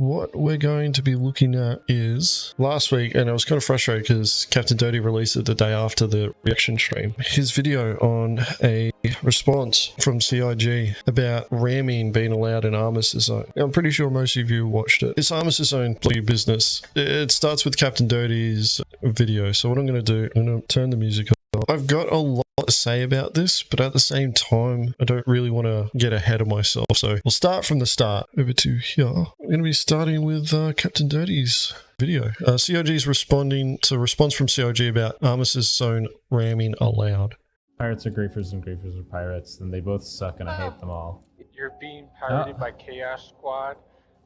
what we're going to be looking at is last week, and I was kind of frustrated because Captain Dirty released it the day after the reaction stream, his video on a response from CIG about ramming being allowed in Armistice Zone. I'm pretty sure most of you watched it. It's Armistice Zone bloody business. It starts with Captain Dirty's video. So what I'm going to do, I'm going to turn the music on. I've got a lot to say about this, but at the same time, I don't really want to get ahead of myself. So we'll start from the start. Over to here. I'm going to be starting with Captain Dirty's video. CIG is responding to a response from CIG about Armistice Zone ramming allowed. Pirates are griefers and griefers are pirates, and they both suck and I hate them all. You're being pirated by Chaos Squad.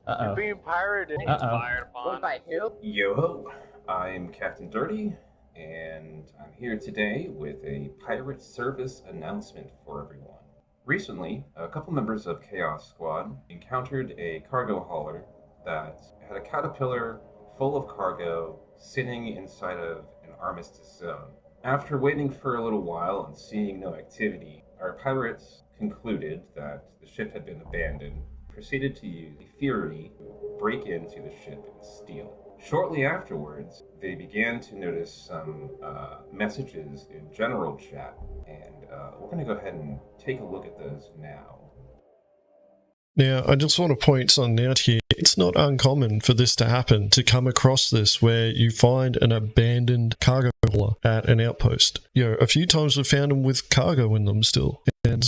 You're being pirated. Fired upon. By who? Yo-ho, I'm Captain Dirty, and I'm here today with a pirate service announcement for everyone. Recently, a couple members of Chaos Squad encountered a cargo hauler that had a caterpillar full of cargo sitting inside of an Armistice Zone. After waiting for a little while and seeing no activity, our pirates concluded that the ship had been abandoned, proceeded to use the Fury to break into the ship and steal. Shortly afterwards, they began to notice some messages in general chat, and we're going to go ahead and take a look at those now. Now, I just want to point something out here. It's not uncommon for this to happen, to come across this where you find an abandoned cargo hauler at an outpost. A few times we've found them with cargo in them still. And,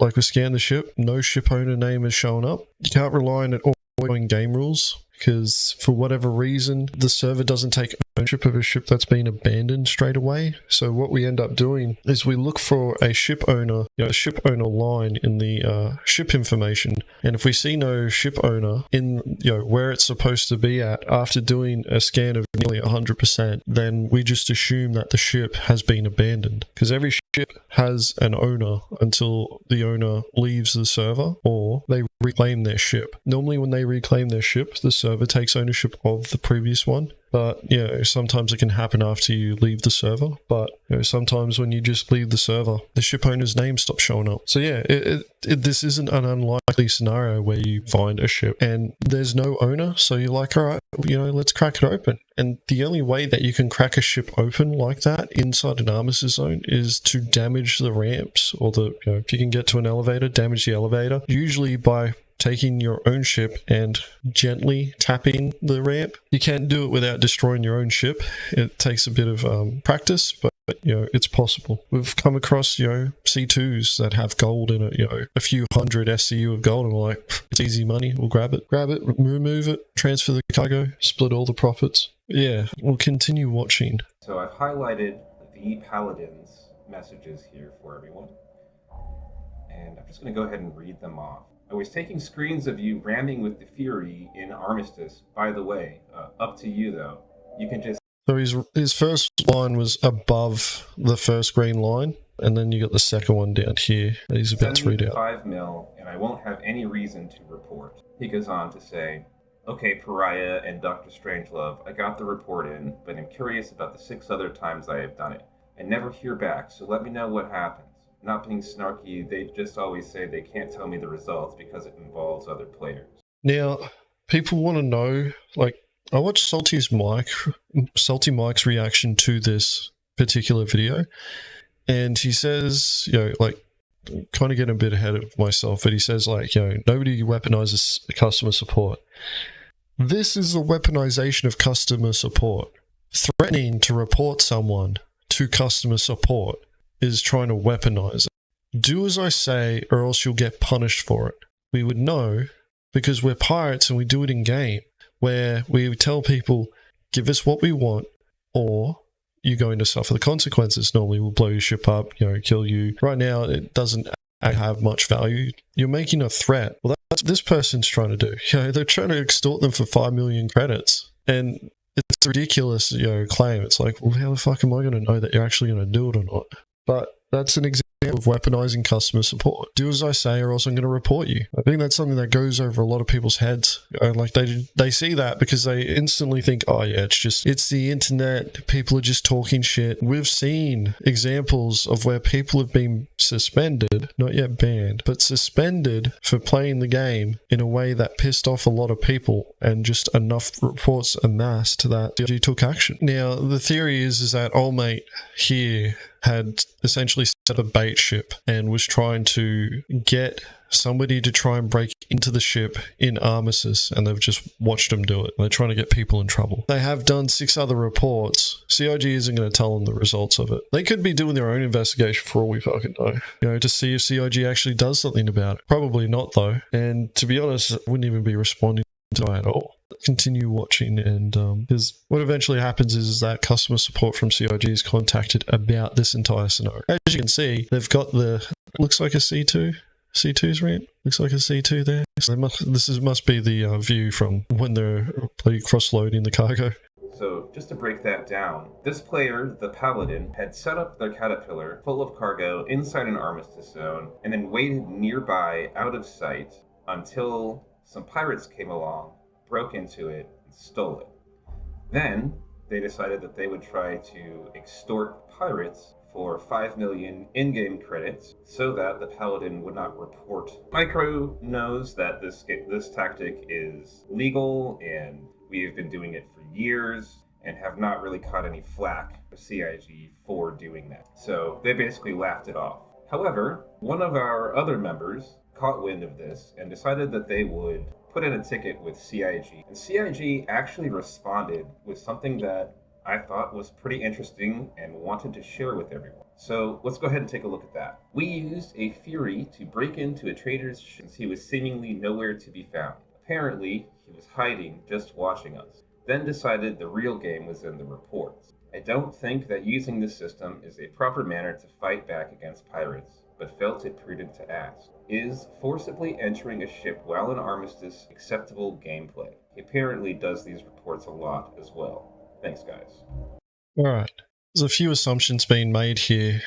like we scan the ship, no ship owner name is showing up. You can't rely on it all in game rules, because for whatever reason, the server doesn't take ownership of a ship that's been abandoned straight away. So what we end up doing is we look for a ship owner, ship owner line in the ship information. And if we see no ship owner in, where it's supposed to be at after doing a scan of nearly 100%, then we just assume that the ship has been abandoned. Because every ship has an owner until the owner leaves the server or they reclaim their ship. Normally when they reclaim their ship, the server takes ownership of the previous one. But, sometimes it can happen after you leave the server. But, sometimes when you just leave the server, the ship owner's name stops showing up. So, this isn't an unlikely scenario where you find a ship and there's no owner. So you're like, all right, let's crack it open. And the only way that you can crack a ship open like that inside an Armistice Zone is to damage the ramps or if you can get to an elevator, damage the elevator. Usually by taking your own ship and gently tapping the ramp. You can't do it without destroying your own ship. It takes a bit of practice, but it's possible. We've come across C2s that have gold in it, a few hundred SCU of gold, and we're like, it's easy money, we'll grab it, remove it, transfer the cargo, split all the profits. Yeah, we'll continue watching. So I've highlighted the Paladin's messages here for everyone, and I'm just going to go ahead and read them off. I was taking screens of you ramming with the Fury in Armistice. By the way, up to you though. You can just... So his first line was above the first green line, and then you got the second one down here that he's about to read out. 5 mil, and I won't have any reason to report. He goes on to say, okay, Pariah and Dr. Strangelove, I got the report in, but I'm curious about the 6 other times I have done it. I never hear back, so let me know what happens. Not being snarky, they just always say they can't tell me the results because it involves other players. Now, people want to know, I watched Salty Mike's reaction to this particular video, and he says, kind of getting a bit ahead of myself, but he says, nobody weaponizes customer support. This is a weaponization of customer support. Threatening to report someone to customer support is trying to weaponize it. Do as I say or else you'll get punished for it. We would know because we're pirates and we do it in game where we tell people, give us what we want or you're going to suffer the consequences. Normally we'll blow your ship up, kill you. Right now it doesn't have much value. You're making a threat. Well, that's what this person's trying to do. They're trying to extort them for 5 million credits. And it's a ridiculous, claim. It's like, well, how the fuck am I going to know that you're actually going to do it or not? But that's an example of weaponizing customer support. Do as I say or else I'm going to report you. I think that's something that goes over a lot of people's heads. Like they see that because they instantly think, oh yeah, it's the internet. People are just talking shit. We've seen examples of where people have been suspended, not yet banned, but suspended for playing the game in a way that pissed off a lot of people, and just enough reports amassed that CIG took action. Now, the theory is that old mate here had essentially set up a bait ship and was trying to get somebody to try and break into the ship in Armistice, and they've just watched them do it. They're trying to get people in trouble. They have done 6 other reports. CIG isn't going to tell them the results of it. They could be doing their own investigation for all we fucking know, you know, to see if CIG actually does something about it. Probably not though, and to be honest, I wouldn't even be responding to it at all. Continue watching, and because what eventually happens is that customer support from CIG is contacted about this entire scenario. As you can see, they've got looks like a C2's rant. Looks like a C2 there. So must be the view from when they're cross-loading the cargo. So, just to break that down, this player, the Paladin, had set up their Caterpillar full of cargo inside an Armistice zone, and then waited nearby out of sight until some pirates came along, broke into it, and stole it. Then, they decided that they would try to extort pirates for 5 million in-game credits so that the Paladin would not report. My crew knows that this tactic is legal, and we have been doing it for years and have not really caught any flack for CIG for doing that. So they basically laughed it off. However, one of our other members caught wind of this and decided that they would put in a ticket with CIG. And CIG actually responded with something that I thought was pretty interesting and wanted to share with everyone. So let's go ahead and take a look at that. We used a Fury to break into a trader's ship since he was seemingly nowhere to be found. Apparently, he was hiding, just watching us. Then decided the real game was in the reports. I don't think that using this system is a proper manner to fight back against pirates, but felt it prudent to ask. Is forcibly entering a ship while in Armistice acceptable gameplay? He apparently does these reports a lot as well. Thanks, guys. Alright, there's a few assumptions being made here.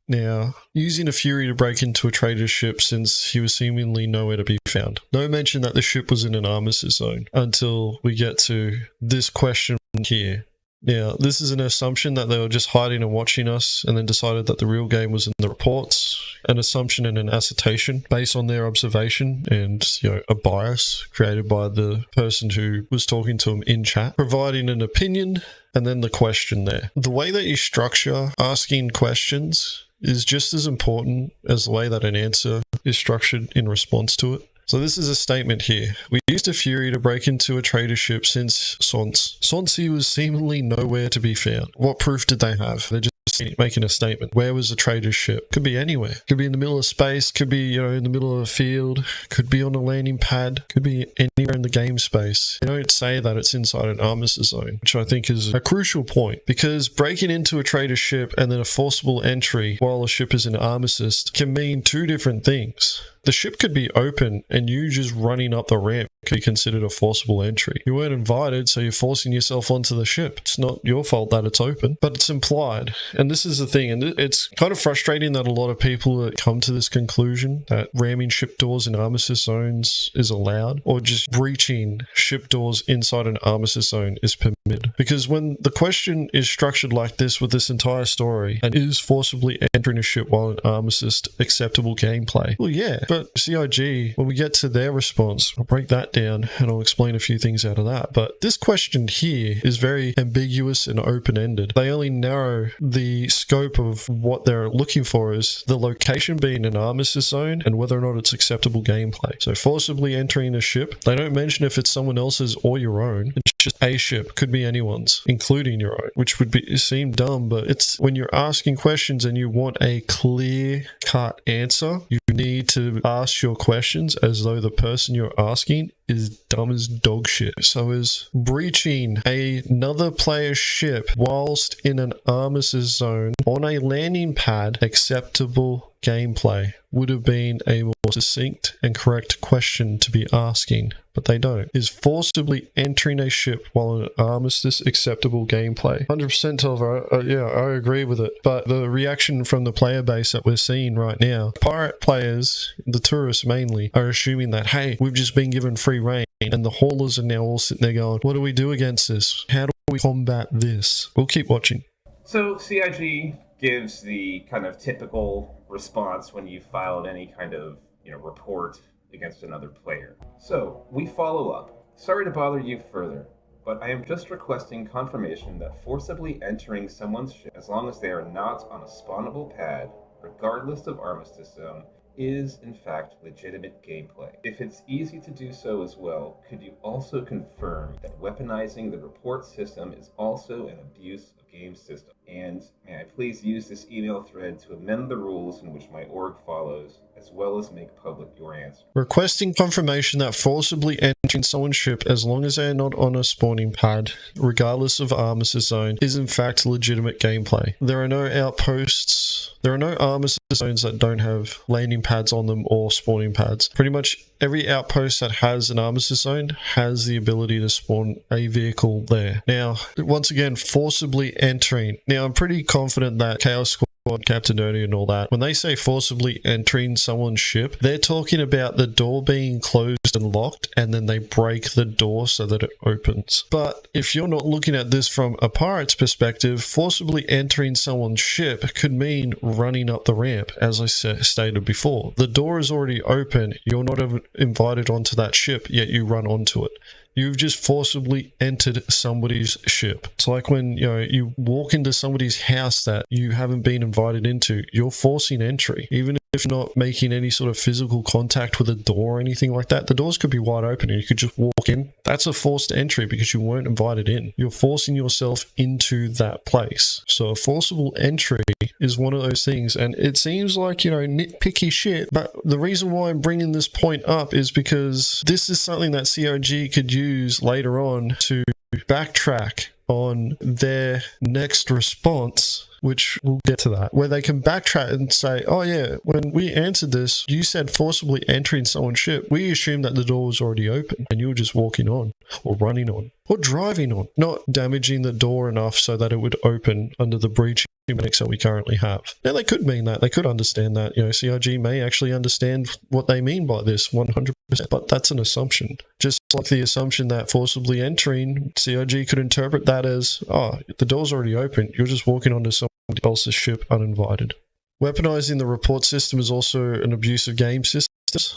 Now, using a Fury to break into a trader's ship since he was seemingly nowhere to be found. No mention that the ship was in an Armistice zone until we get to this question here. Now, this is an assumption that they were just hiding and watching us and then decided that the real game was in the reports. An assumption and an assertion based on their observation and, you know, a bias created by the person who was talking to them in chat, providing an opinion and then the question there. The way that you structure asking questions is just as important as the way that an answer is structured in response to it. So this is a statement here. We used a Fury to break into a trader ship since Sonsi was seemingly nowhere to be found. What proof did they have? They're just making a statement. Where was the trader's ship? Could be anywhere. Could be in the middle of space. Could be, you know, in the middle of a field. Could be on a landing pad. Could be anywhere in the game space. They don't say that it's inside an Armistice zone, which I think is a crucial point, because breaking into a trader's ship and then a forcible entry while a ship is in Armistice can mean 2 different things. The ship could be open and you just running up the ramp could be considered a forcible entry. You weren't invited, so you're forcing yourself onto the ship. It's not your fault that it's open, but it's implied. And this is the thing, and it's kind of frustrating that a lot of people that come to this conclusion that ramming ship doors in Armistice zones is allowed, or just breaching ship doors inside an Armistice zone is permitted. Because when the question is structured like this with this entire story, and is forcibly entering a ship while in Armistice acceptable gameplay? Well, yeah, but CIG, when we get to their response, I'll break that down and I'll explain a few things out of that. But this question here is very ambiguous and open-ended. They only narrow the scope of what they're looking for as the location being an Armistice zone and whether or not it's acceptable gameplay. So forcibly entering a ship, they don't mention if it's someone else's or your own. It's just a ship, could be anyone's, including your own, which would seem dumb, but it's when you're asking questions and you want a clear-cut answer, you need to ask your questions as though the person you're asking is dumb as dog shit. So is breaching another player's ship whilst in an Armistice zone on a landing pad acceptable gameplay? Would have been a more succinct and correct question to be asking, but they don't. Is forcibly entering a ship while in Armistice acceptable gameplay? 100% Tolver, yeah, I agree with it. But the reaction from the player base that we're seeing right now, pirate players, the tourists mainly, are assuming that, hey, we've just been given free reign, and the haulers are now all sitting there going, what do we do against this? How do we combat this? We'll keep watching. So CIG gives the kind of typical response when you filed any kind of report against another player. So we follow up. Sorry to bother you further, but I am just requesting confirmation that forcibly entering someone's ship, as long as they are not on a spawnable pad, regardless of Armistice zone, is in fact legitimate gameplay. If it's easy to do so as well, could you also confirm that weaponizing the report system is also an abuse of game system? And may I please use this email thread to amend the rules in which my org follows, as well as make public your answer. Requesting confirmation that forcibly entering someone's ship, as long as they are not on a spawning pad, regardless of Armistice zone, is in fact legitimate gameplay. There are no outposts. There are no Armistice zones that don't have landing pads on them or spawning pads. Pretty much every outpost that has an Armistice zone has the ability to spawn a vehicle there. Now, once again, forcibly entering. Now, I'm pretty confident that Chaos Squad, Captain Dirty and all that, when they say forcibly entering someone's ship, they're talking about the door being closed and locked, and then they break the door so that it opens. But if you're not looking at this from a pirate's perspective, forcibly entering someone's ship could mean running up the ramp, as I stated before. The door is already open, you're not invited onto that ship, yet you run onto it. You've just forcibly entered somebody's ship. It's like when you walk into somebody's house that you haven't been invited into. You're forcing entry. Even if you're not making any sort of physical contact with a door or anything like that, the doors could be wide open and you could just walk in. That's a forced entry because you weren't invited in. You're forcing yourself into that place. So a forcible entry is one of those things, and it seems like, nitpicky shit, but the reason why I'm bringing this point up is because this is something that COG could use later on to backtrack on their next response, which we'll get to that, where they can backtrack and say, oh yeah, when we answered this, you said forcibly entering someone's ship. We assumed that the door was already open and you were just walking on or running on or driving on, not damaging the door enough so that it would open under the breach mechanics that we currently have. Now, they could mean that. They could understand that. CIG may actually understand what they mean by this 100%, but that's an assumption. Just like the assumption that forcibly entering, CIG could interpret that as, oh, the door's already open. You're just walking onto somebody else's ship uninvited. Weaponizing the report system is also an abuse of game system.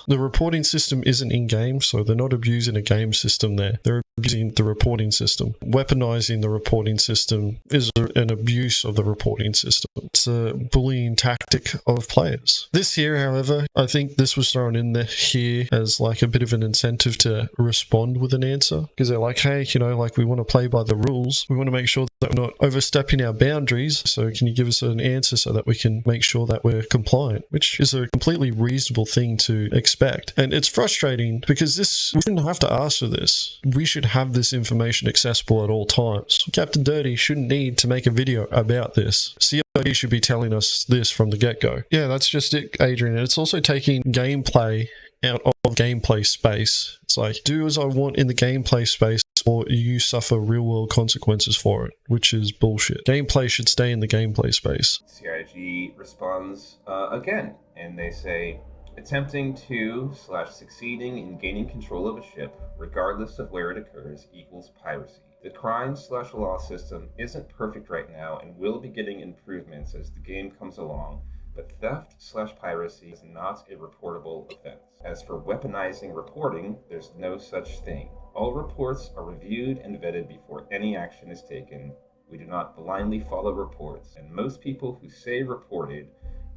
The reporting system isn't in-game, so they're not abusing a game system there. They're abusing the reporting system. Weaponizing the reporting system is an abuse of the reporting system. It's a bullying tactic of players. This here, however, I think this was thrown in there here as like a bit of an incentive to respond with an answer. Because they're like, hey, we want to play by the rules. We want to make sure that we're not overstepping our boundaries. So can you give us an answer so that we can make sure that we're compliant? Which is a completely reasonable thing to expect. And it's frustrating because we shouldn't have to ask for this. We should have this information accessible at all times. Captain Dirty shouldn't need to make a video about this. CID should be telling us this from the get-go. Yeah, that's just it, Adrian. And it's also taking gameplay out of gameplay space. It's like, do as I want in the gameplay space, or you suffer real-world consequences for it, which is bullshit. Gameplay should stay in the gameplay space. CIG responds again, and they say, attempting to / succeeding in gaining control of a ship, regardless of where it occurs, equals piracy. The crime / law system isn't perfect right now and will be getting improvements as the game comes along, but theft / piracy is not a reportable offense. As for weaponizing reporting, there's no such thing. All reports are reviewed and vetted before any action is taken. We do not blindly follow reports, and most people who say reported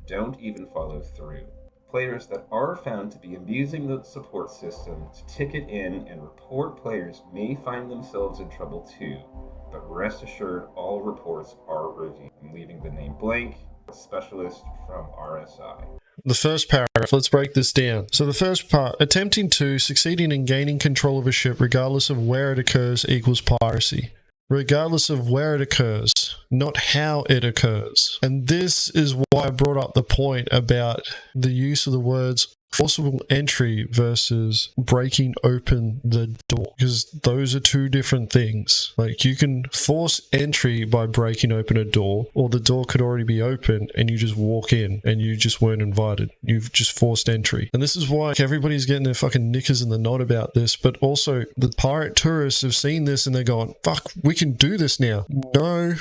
don't even follow through. Players that are found to be abusing the support system to ticket in and report players may find themselves in trouble too, but rest assured all reports are reviewed. I'm leaving the name blank, a specialist from RSI. The first paragraph, let's break this down. So the first part, attempting to, succeeding in gaining control of a ship regardless of where it occurs equals piracy. Regardless of where it occurs, not how it occurs. And this is why I brought up the point about the use of the words forcible entry versus breaking open the door, because those are two different things. Like, you can force entry by breaking open a door, or the door could already be open and you just walk in and you just weren't invited. You've just forced entry. And this is why everybody's getting their fucking knickers in the knot about this, but also the pirate tourists have seen this and they're going, fuck, we can do this now. No,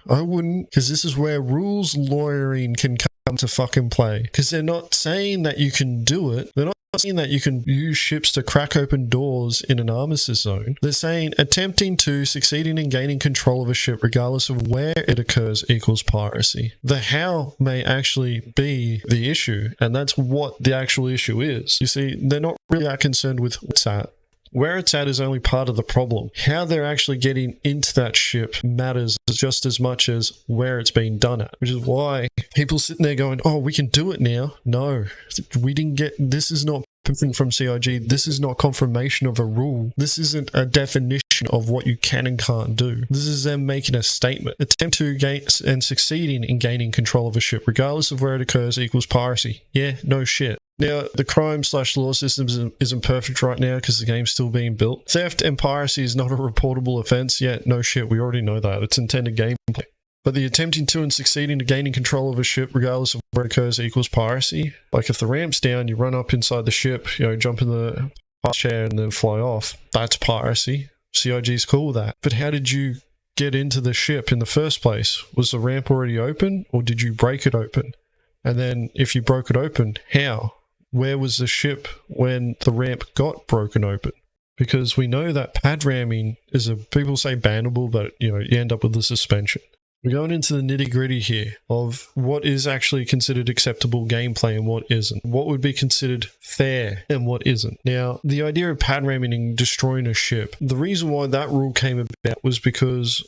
I wouldn't, because this is where rules lawyering can come to fucking play. Because they're not saying that you can do it. They're not saying that you can use ships to crack open doors in an armistice zone. They're saying attempting to, succeeding in gaining control of a ship regardless of where it occurs equals piracy. The how may actually be the issue, and that's what the actual issue is. You see, they're not really that concerned with what's at. Where it's at is only part of the problem. How they're actually getting into that ship matters just as much as where it's being done at. Which is why people sitting there going, oh, we can do it now. No, we didn't get, this is not from CIG. This is not confirmation of a rule. This isn't a definition of what you can and can't do. This is them making a statement. Attempt to gain and succeeding in gaining control of a ship, regardless of where it occurs, equals piracy. Yeah, no shit. Now, the crime/law system isn't perfect right now because the game's still being built. Theft and piracy is not a reportable offense yet. No shit, we already know that. It's intended gameplay. But the attempting to and succeeding in gaining control of a ship regardless of where it occurs equals piracy. Like, if the ramp's down, you run up inside the ship, you know, jump in the chair and then fly off. That's piracy. CIG's cool with that. But how did you get into the ship in the first place? Was the ramp already open, or did you break it open? And then if you broke it open, how? Where was the ship when the ramp got broken open? Because we know that pad ramming is people say bannable, but you know, you end up with a suspension. We're going into the nitty gritty here of what is actually considered acceptable gameplay and what isn't. What would be considered fair and what isn't. Now, the idea of pad ramming and destroying a ship, the reason why that rule came about was because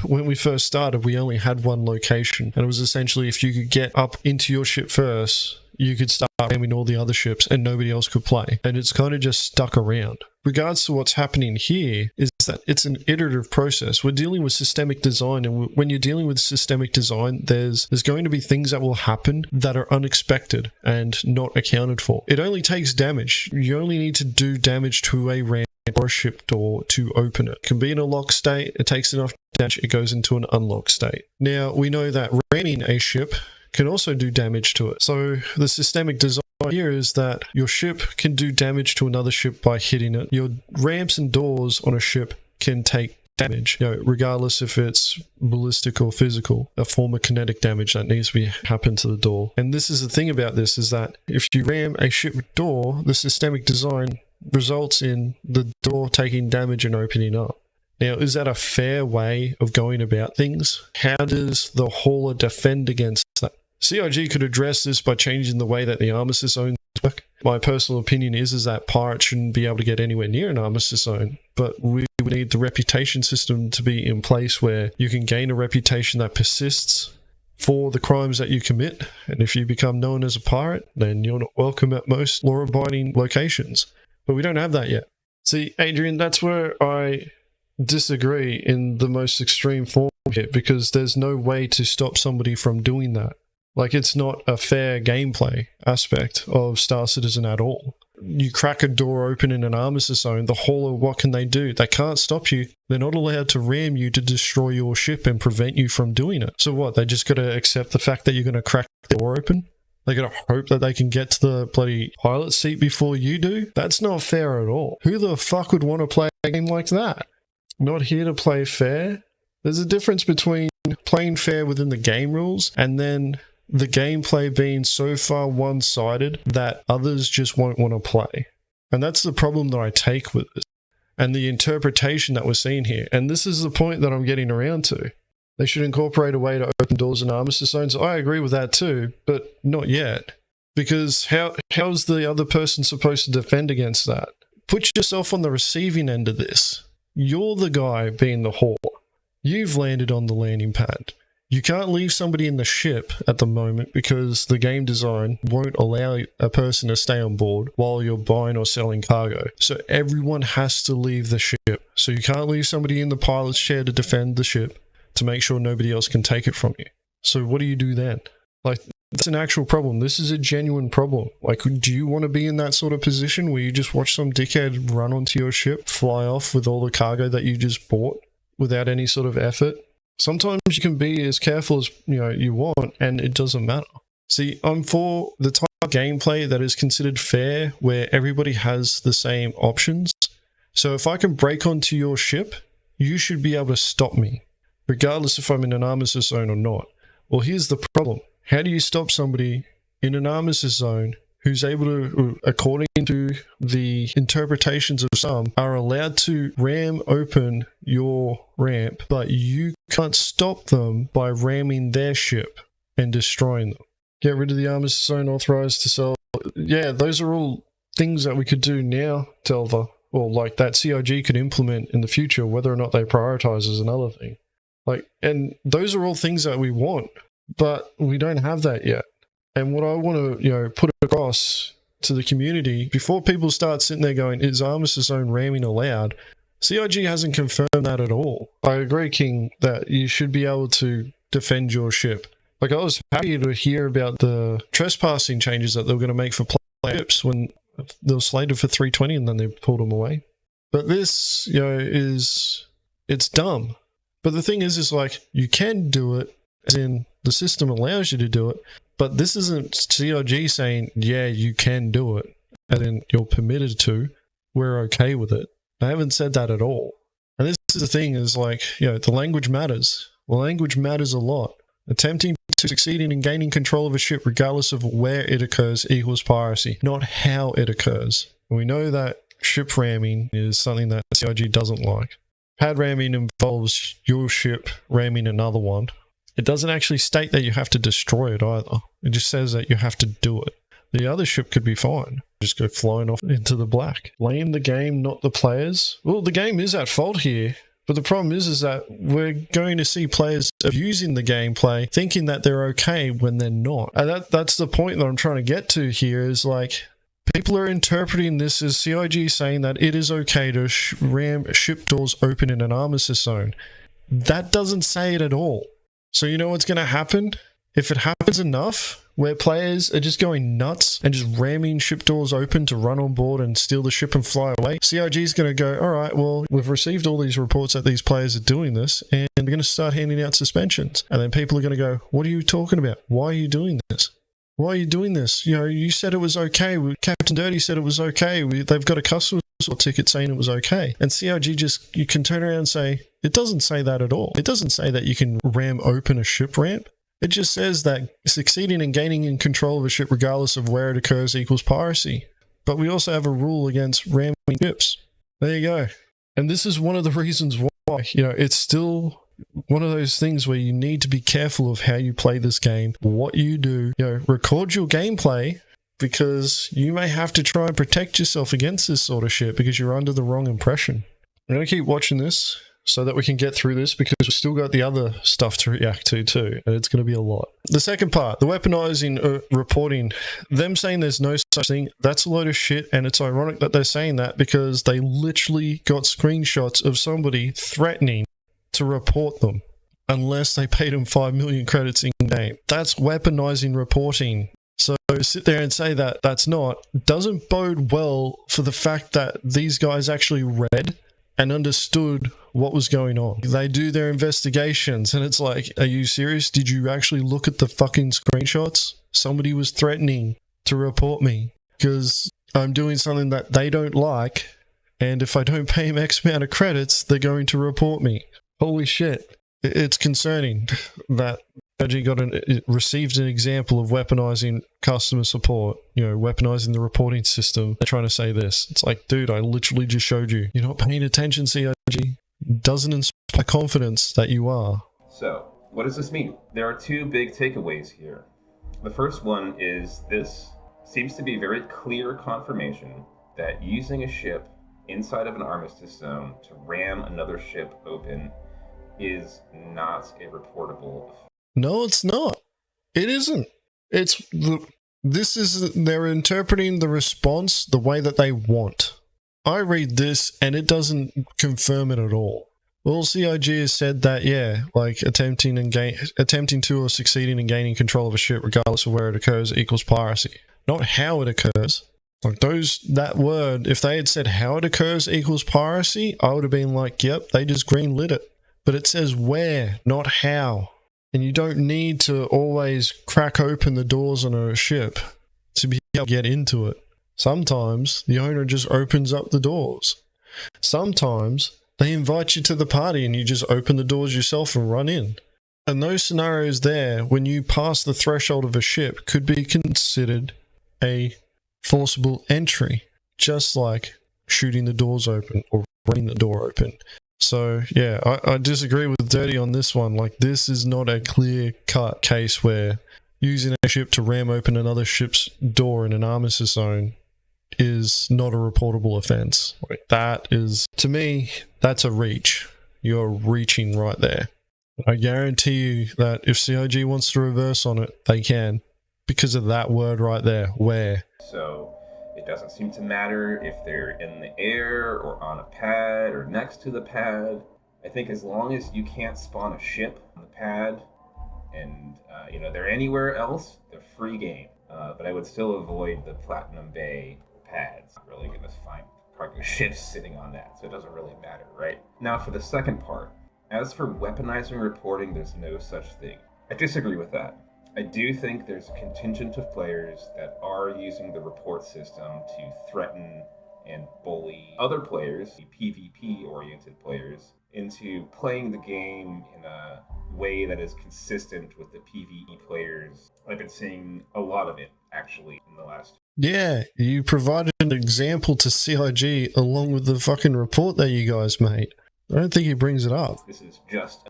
when we first started, we only had one location. And it was essentially if you could get up into your ship first, you could start ramming all the other ships and nobody else could play. And it's kind of just stuck around. Regards to what's happening here is that it's an iterative process. We're dealing with systemic design, and when you're dealing with systemic design, there's going to be things that will happen that are unexpected and not accounted for. It only takes damage. You only need to do damage to a ramp or a ship door to open it. It can be in a locked state. It takes enough damage. It goes into an unlocked state. Now, we know that ramming a ship can also do damage to it. So the systemic design here is that your ship can do damage to another ship by hitting it. Your ramps and doors on a ship can take damage, you know, regardless if it's ballistic or physical, a form of kinetic damage that needs to be happen to the door. And this is the thing about this, is that if you ram a ship door, the systemic design results in the door taking damage and opening up. Now, is that a fair way of going about things? How does the hauler defend against that? CIG could address this by changing the way that the armistice zones work. My personal opinion is that pirates shouldn't be able to get anywhere near an armistice zone, but we would need the reputation system to be in place where you can gain a reputation that persists for the crimes that you commit. And if you become known as a pirate, then you're not welcome at most law-abiding locations. But we don't have that yet. See, Adrian, that's where I disagree in the most extreme form here, because there's no way to stop somebody from doing that. Like, it's not a fair gameplay aspect of Star Citizen at all. You crack a door open in an armistice zone, the hauler, what can they do? They can't stop you. They're not allowed to ram you to destroy your ship and prevent you from doing it. So what, they just gotta accept the fact that you're gonna crack the door open? They gotta hope that they can get to the bloody pilot seat before you do? That's not fair at all. Who the fuck would want to play a game like that? Not here to play fair? There's a difference between playing fair within the game rules and then the gameplay being so far one-sided that others just won't want to play. And that's the problem that I take with this, and the interpretation that we're seeing here. And this is the point that I'm getting around to. They should incorporate a way to open doors in armistice zones. I agree with that too, but not yet. Because how's the other person supposed to defend against that? Put yourself on the receiving end of this. You're the guy being the whore. You've landed on the landing pad. You can't leave somebody in the ship at the moment because the game design won't allow a person to stay on board while you're buying or selling cargo. So everyone has to leave the ship. So you can't leave somebody in the pilot's chair to defend the ship to make sure nobody else can take it from you. So what do you do then? Like, That's an actual problem. This is a genuine problem. Like, do you want to be in that sort of position where you just watch some dickhead run onto your ship, fly off with all the cargo that you just bought without any sort of effort? Sometimes you can be as careful as you want, and it doesn't matter. See, I'm for the type of gameplay that is considered fair, where everybody has the same options. So if I can break onto your ship, you should be able to stop me, regardless if I'm in an armistice zone or not. Well, here's the problem. How do you stop somebody in an armistice zone who's able to, according to the interpretations of some, are allowed to ram open your ramp, but you can't stop them by ramming their ship and destroying them? Get rid of the armistice zone, authorized to sell. Yeah, those are all things that we could do now, Delver, or like that CIG could implement in the future. Whether or not they prioritize is another thing. And those are all things that we want, but we don't have that yet. And what I want to, put across to the community, before people start sitting there going, is armistice zone ramming allowed? CIG hasn't confirmed that at all. I agree, King, that you should be able to defend your ship. Like, I was happy to hear about the trespassing changes that they were going to make for ships when they were slated for 320 and then they pulled them away. But this, it's dumb. But the thing is like, you can do it, as in the system allows you to do it, but this isn't CIG saying, yeah, you can do it, and then you're permitted to, we're okay with it. I haven't said that at all. And this is the thing, is like, the language matters. The language matters a lot. Attempting to succeed in gaining control of a ship regardless of where it occurs equals piracy, not how it occurs. And we know that ship ramming is something that CIG doesn't like. Pad ramming involves your ship ramming another one. It doesn't actually state that you have to destroy it either. It just says that you have to do it. The other ship could be fine. Just go flying off into the black. Blame the game, not the players. Well, the game is at fault here. But the problem is that we're going to see players abusing the gameplay, thinking that they're okay when they're not. And that's the point that I'm trying to get to here, is like, people are interpreting this as CIG saying that it is okay to ram ship doors open in an armistice zone. That doesn't say it at all. So you know what's going to happen? If it happens enough, where players are just going nuts and just ramming ship doors open to run on board and steal the ship and fly away, CIG is going to go, all right, well, we've received all these reports that these players are doing this, and they're going to start handing out suspensions. And then people are going to go, what are you talking about? Why are you doing this? Why are you doing this? You said it was okay. Captain Dirty said it was okay. They've got a customer ticket saying it was okay. And CIG you can turn around and say, it doesn't say that at all. It doesn't say that you can ram open a ship ramp. It just says that succeeding in gaining in control of a ship regardless of where it occurs equals piracy. But we also have a rule against ramming ships. There you go. And this is one of the reasons why, it's still one of those things where you need to be careful of how you play this game, what you do. Record your gameplay, because you may have to try and protect yourself against this sort of shit because you're under the wrong impression. I'm going to keep watching this so that we can get through this, because we've still got the other stuff to react to too, and it's going to be a lot. The second part, the weaponizing reporting, them saying there's no such thing, that's a load of shit, and it's ironic that they're saying that because they literally got screenshots of somebody threatening to report them unless they paid them 5 million credits in game. That's weaponizing reporting. So sit there and say that that's not, doesn't bode well for the fact that these guys actually read and understood what was going on. They do their investigations, and it's like, are you serious? Did you actually look at the fucking screenshots? Somebody was threatening to report me because I'm doing something that they don't like, and if I don't pay them X amount of credits, they're going to report me. Holy shit. It's concerning that CIG received an example of weaponizing customer support, weaponizing the reporting system. They're trying to say this. It's like, dude, I literally just showed you. You're not paying attention, CIG. Doesn't inspire confidence that you are. So, what does this mean? There are two big takeaways here. The first one is this seems to be very clear confirmation that using a ship inside of an armistice zone to ram another ship open is not a reportable offense. No, it's not. It isn't. They're interpreting the response the way that they want. I read this and it doesn't confirm it at all. Well, CIG has said that, yeah, like attempting to or succeeding in gaining control of a ship, regardless of where it occurs, equals piracy. Not how it occurs. Like that word, if they had said how it occurs equals piracy, I would have been like, yep, they just greenlit it. But it says where, not how. And you don't need to always crack open the doors on a ship to be able to get into it. Sometimes the owner just opens up the doors. Sometimes they invite you to the party and you just open the doors yourself and run in. And those scenarios there, when you pass the threshold of a ship, could be considered a forcible entry, just like shooting the doors open or running the door open. So yeah, I disagree with Dirty on this one. Like, this is not a clear-cut case where using a ship to ram open another ship's door in an armistice zone is not a reportable offense. Like, that is, to me, that's a reach. You're reaching right there. I guarantee you that if CIG wants to reverse on it, they can, because of that word right there, where. So it doesn't seem to matter if they're in the air or on a pad or next to the pad. I think as long as you can't spawn a ship on the pad and they're anywhere else, they're free game. But I would still avoid the Platinum Bay pads. I'm really going to find cargo ships sitting on that, so it doesn't really matter, right? Now for the second part. As for weaponizing reporting, there's no such thing. I disagree with that. I do think there's a contingent of players that are using the report system to threaten and bully other players, PvP-oriented players, into playing the game in a way that is consistent with the PvE players. I've been seeing a lot of it, actually, in the last... Yeah, you provided an example to CIG along with the fucking report that you guys made. I don't think he brings it up. This is just...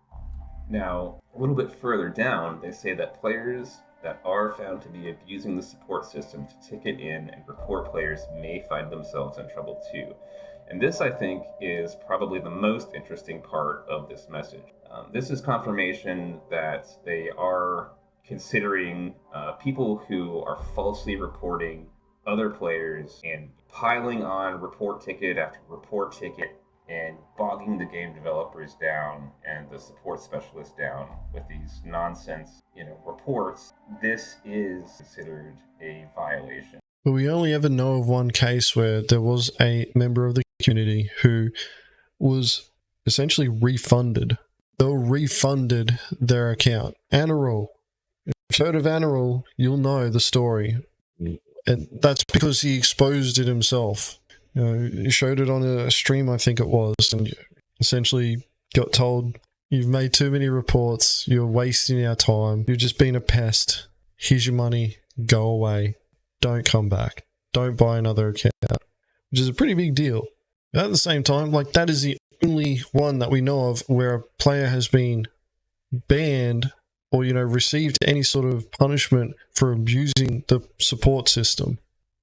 Now, a little bit further down, they say that players that are found to be abusing the support system to ticket in and report players may find themselves in trouble too. And this, I think, is probably the most interesting part of this message. This is confirmation that they are considering people who are falsely reporting other players and piling on report ticket after report ticket and bogging the game developers down and the support specialists down with these nonsense, reports. This is considered a violation. But we only ever know of one case where there was a member of the community who was essentially refunded. They were refunded their account. Anirul. If you've heard of Anirul, you'll know the story. And that's because he exposed it himself. He showed it on a stream, I think it was, and essentially got told, you've made too many reports, you're wasting our time, you've just been a pest, here's your money, go away, don't come back, don't buy another account, which is a pretty big deal. But at the same time, like, that is the only one that we know of where a player has been banned or, received any sort of punishment for abusing the support system.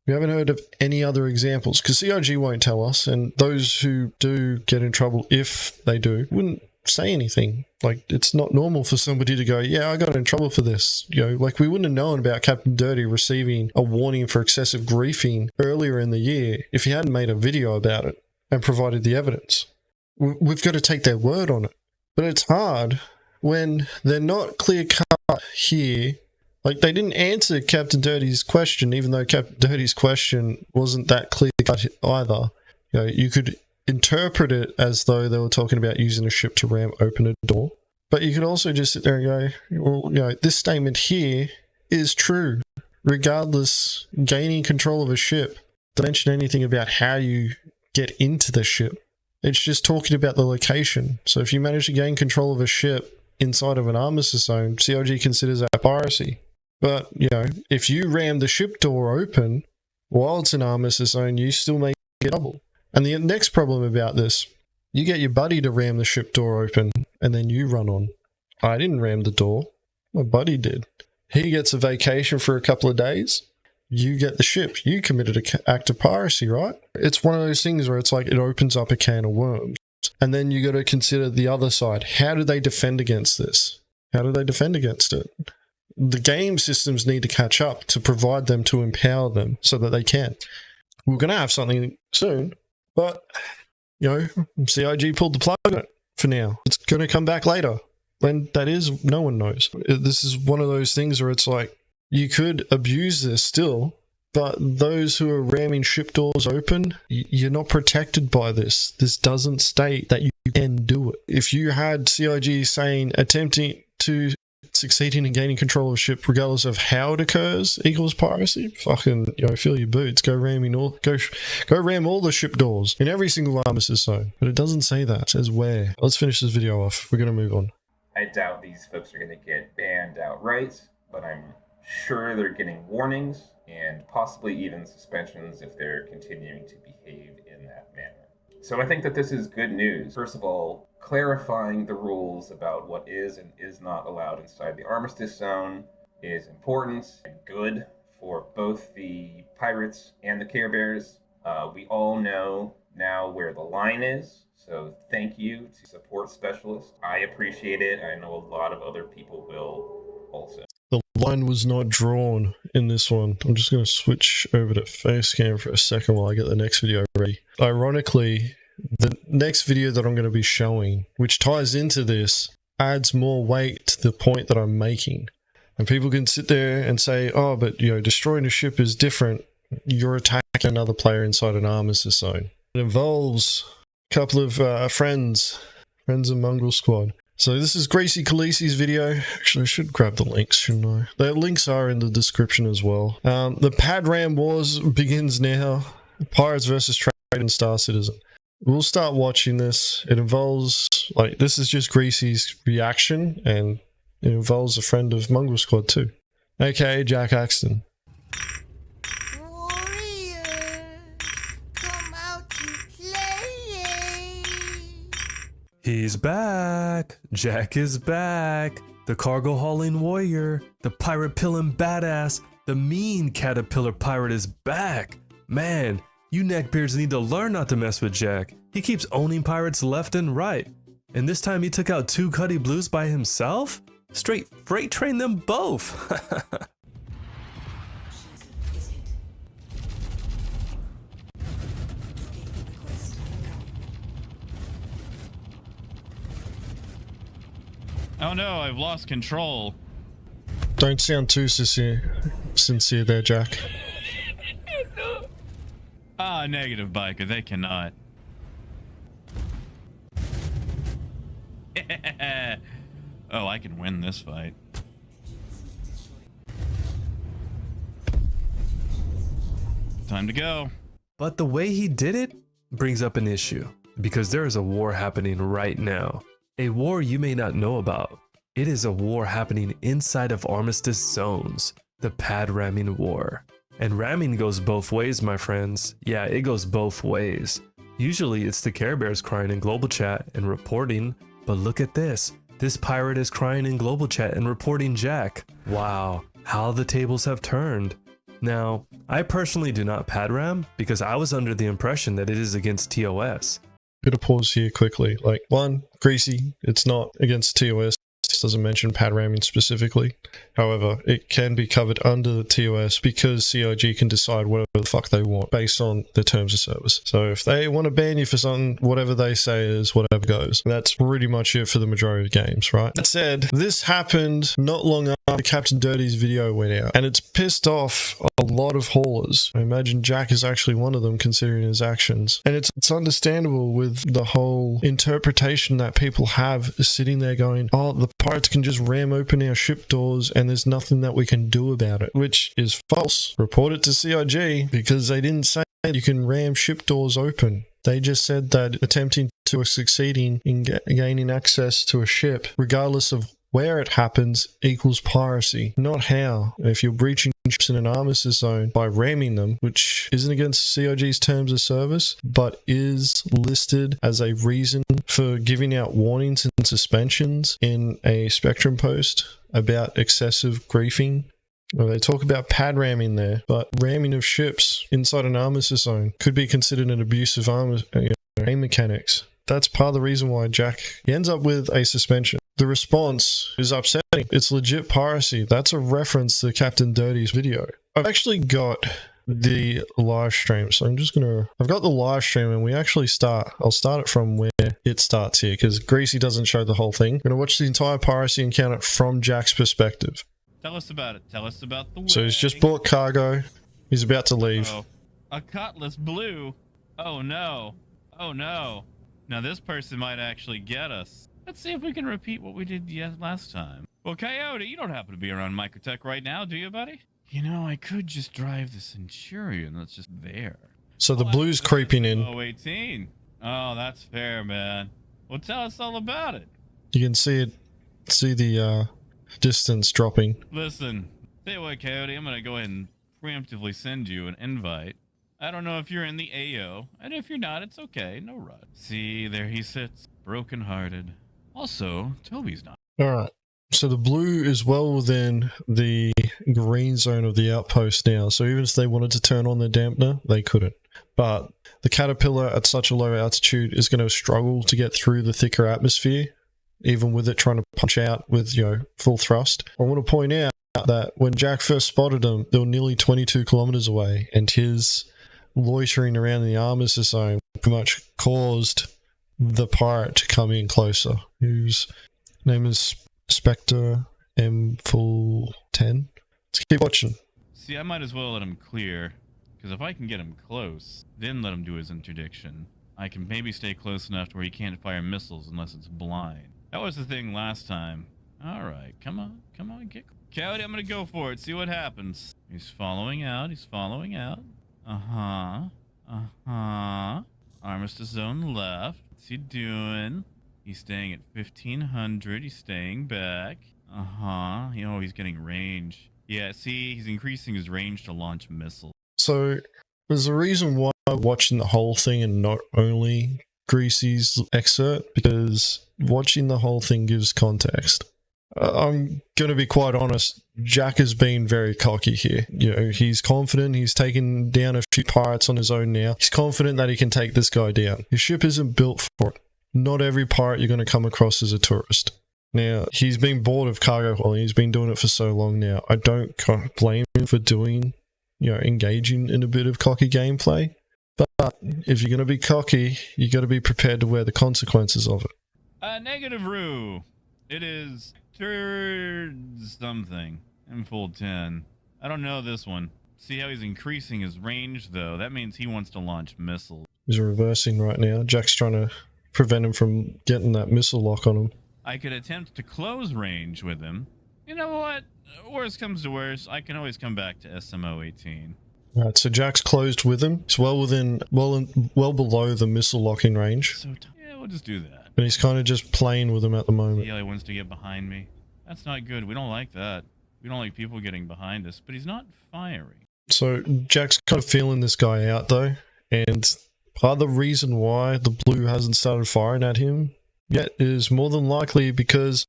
We haven't heard of any other examples, because CIG won't tell us, and those who do get in trouble, if they do, wouldn't say anything. Like, it's not normal for somebody to go, yeah, I got in trouble for this. Like, we wouldn't have known about Captain Dirty receiving a warning for excessive griefing earlier in the year if he hadn't made a video about it and provided the evidence. We've got to take their word on it. But it's hard when they're not clear-cut here. Like, they didn't answer Captain Dirty's question, even though Captain Dirty's question wasn't that clear-cut either. You could interpret it as though they were talking about using a ship to ram open a door. But you could also just sit there and go, well, this statement here is true. Regardless, gaining control of a ship doesn't mention anything about how you get into the ship. It's just talking about the location. So if you manage to gain control of a ship inside of an armistice zone, CIG considers that piracy. But, if you ram the ship door open while it's an armistice zone, you still may get trouble. And the next problem about this, you get your buddy to ram the ship door open, and then you run on. I didn't ram the door. My buddy did. He gets a vacation for a couple of days. You get the ship. You committed an act of piracy, right? It's one of those things where it's like it opens up a can of worms. And then you got to consider the other side. How do they defend against this? How do they defend against it? The game systems need to catch up to provide them, to empower them so that they can. We're going to have something soon, but, CIG pulled the plug on it for now. It's going to come back later. When that is, no one knows. This is one of those things where it's like, you could abuse this still, but those who are ramming ship doors open, you're not protected by this. This doesn't state that you can do it. If you had CIG saying attempting to succeeding in gaining control of a ship regardless of how it occurs equals piracy, fucking, feel your boots. Go ram all the ship doors in every single Armistice zone. But it doesn't say that. It says where. Let's finish this video off. We're going to move on. I doubt these folks are going to get banned outright, but I'm sure they're getting warnings and possibly even suspensions if they're continuing to behave in that manner. So I think that this is good news. First of all, clarifying the rules about what is and is not allowed inside the Armistice Zone is important and good for both the pirates and the Care Bears. We all know now where the line is, so thank you to support specialists. I appreciate it. I know a lot of other people will also. The line was not drawn in this one. I'm just going to switch over to Facecam for a second while I get the next video ready. Ironically, the next video that I'm going to be showing, which ties into this, adds more weight to the point that I'm making. And people can sit there and say, oh, but destroying a ship is different. You're attacking another player inside an Armistice zone. It involves a couple of friends of Mongrel Squad. So this is Gracie Khaleesi's video. Actually, I should grab the links, shouldn't I? The links are in the description as well. The Pad Ram Wars begins now. Pirates versus Trade and Star Citizen. We'll start watching this. It involves, this is just Gracie's reaction, and it involves a friend of Mongrel Squad too. AKA Jack Axton. He's back! Jack is back! The cargo hauling warrior, the pirate pillin' badass, the mean caterpillar pirate is back! Man, you neckbeards need to learn not to mess with Jack. He keeps owning pirates left and right. And this time he took out 2 Cuddy Blues by himself? Straight freight train them both! Oh no, I've lost control. Don't sound too sincere there, Jack. Ah, negative, Biker, they cannot. Oh, I can win this fight. Time to go. But the way he did it brings up an issue, because there is a war happening right now. A war you may not know about. It is a war happening inside of Armistice zones, the Pad Ramming War. And ramming goes both ways, my friends. Yeah, it goes both ways. Usually it's the Care Bears crying in global chat and reporting, but look at this. This pirate is crying in global chat and reporting Jack. Wow, how the tables have turned. Now, I personally do not pad ram because I was under the impression that it is against TOS. Bit of pause here quickly. One, Greasy, it's not against TOS. It doesn't mention pad ramming specifically. However, it can be covered under the TOS because CIG can decide whatever the fuck they want based on the terms of service. So if they want to ban you for something, whatever they say is whatever goes. That's pretty much it for the majority of games, right? That said, this happened not long after Captain Dirty's video went out, and it's pissed off a lot of haulers. I imagine Jack is actually one of them considering his actions. And it's understandable with the whole interpretation that people have sitting there going, oh, the pirates can just ram open our ship doors and there's nothing that we can do about it, which is false. Report it to CIG because they didn't say you can ram ship doors open. They just said that attempting to or succeeding in gaining access to a ship, regardless of where it happens, equals piracy, not how. If you're breaching ships in an Armistice zone by ramming them, which isn't against CIG's terms of service, but is listed as a reason for giving out warnings and suspensions in a Spectrum post about excessive griefing. Well, they talk about pad ramming there, but ramming of ships inside an Armistice zone could be considered an abuse of aim mechanics. That's part of the reason why Jack ends up with a suspension. The response is upsetting. It's legit piracy. That's a reference to Captain Dirty's video. I've actually got the live stream. So I'm just gonna, I've got the live stream and we actually I'll start it from where it starts here because Greasy doesn't show the whole thing. I'm gonna watch the entire piracy encounter from Jack's perspective. Tell us about it. Tell us about the So he's just bought cargo. He's about to leave. Oh, a Cutlass Blue. Oh no. Oh no. Now this person might actually get us. Let's see if we can repeat what we did last time. Well, Coyote, you don't happen to be around Microtech right now, do you, buddy? You know, I could just drive the Centurion that's just there. So the blue's creeping in. Oh, 18. Oh, that's fair, man. Well, tell us all about it. You can see it. See the distance dropping. Listen, tell you what, Coyote, I'm gonna go ahead and preemptively send you an invite. I don't know if you're in the AO, and if you're not, it's okay. No rush. See, there he sits, broken-hearted. Also, Toby's not. Alright, so the blue is well within the green zone of the outpost now, so even if they wanted to turn on the dampener, they couldn't. But the caterpillar at such a low altitude is going to struggle to get through the thicker atmosphere, even with it trying to punch out with, full thrust. I want to point out that when Jack first spotted them, they were nearly 22 kilometers away, and his loitering around the Armistice zone pretty much caused the pirate to come in closer, whose name is Spectre M full 10. Let's keep watching. See, I might as well let him clear, because if I can get him close, then let him do his interdiction, I can maybe stay close enough to where he can't fire missiles unless it's blind. That was the thing last time. Alright, come on, get Coyote, I'm gonna go for it, see what happens. He's following out. Armistice zone left. What's he doing? He's staying at 1500. He's staying back. He's getting range. Yeah, see, he's increasing his range to launch missiles. So, there's a reason why I'm watching the whole thing and not only Greasy's excerpt, because watching the whole thing gives context. I'm going to be quite honest, Jack has been very cocky here. He's confident, he's taken down a few pirates on his own now. He's confident that he can take this guy down. His ship isn't built for it. Not every pirate you're going to come across is a tourist. Now, he's been bored of cargo hauling, he's been doing it for so long now. I don't blame him for engaging in a bit of cocky gameplay. But if you're going to be cocky, you got to be prepared to wear the consequences of it. Negative Roo. It is something. I'm full 10. I don't know this one. See how he's increasing his range, though? That means he wants to launch missiles. He's reversing right now. Jack's trying to prevent him from getting that missile lock on him. I could attempt to close range with him. You know what? Worst comes to worst, I can always come back to SMO 18. Alright, so Jack's closed with him. He's well below the missile locking range. Yeah, we'll just do that. But he's kind of just playing with him at the moment. Yeah, he wants to get behind me. That's not good. We don't like that. We don't like people getting behind us, but he's not firing. So Jack's kind of feeling this guy out though, and part of the reason why the blue hasn't started firing at him yet is more than likely because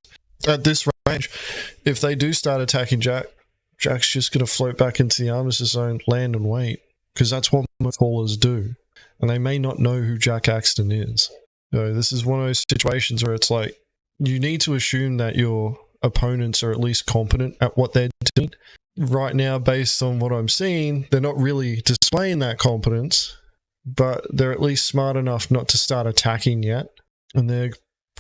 at this range, if they do start attacking Jack, Jack's just going to float back into the Armistice zone, land and wait, because that's what most callers do. And they may not know who Jack Axton is. So this is one of those situations where it's like, you need to assume that your opponents are at least competent at what they're doing. Right now, based on what I'm seeing, they're not really displaying that competence, but they're at least smart enough not to start attacking yet. And they're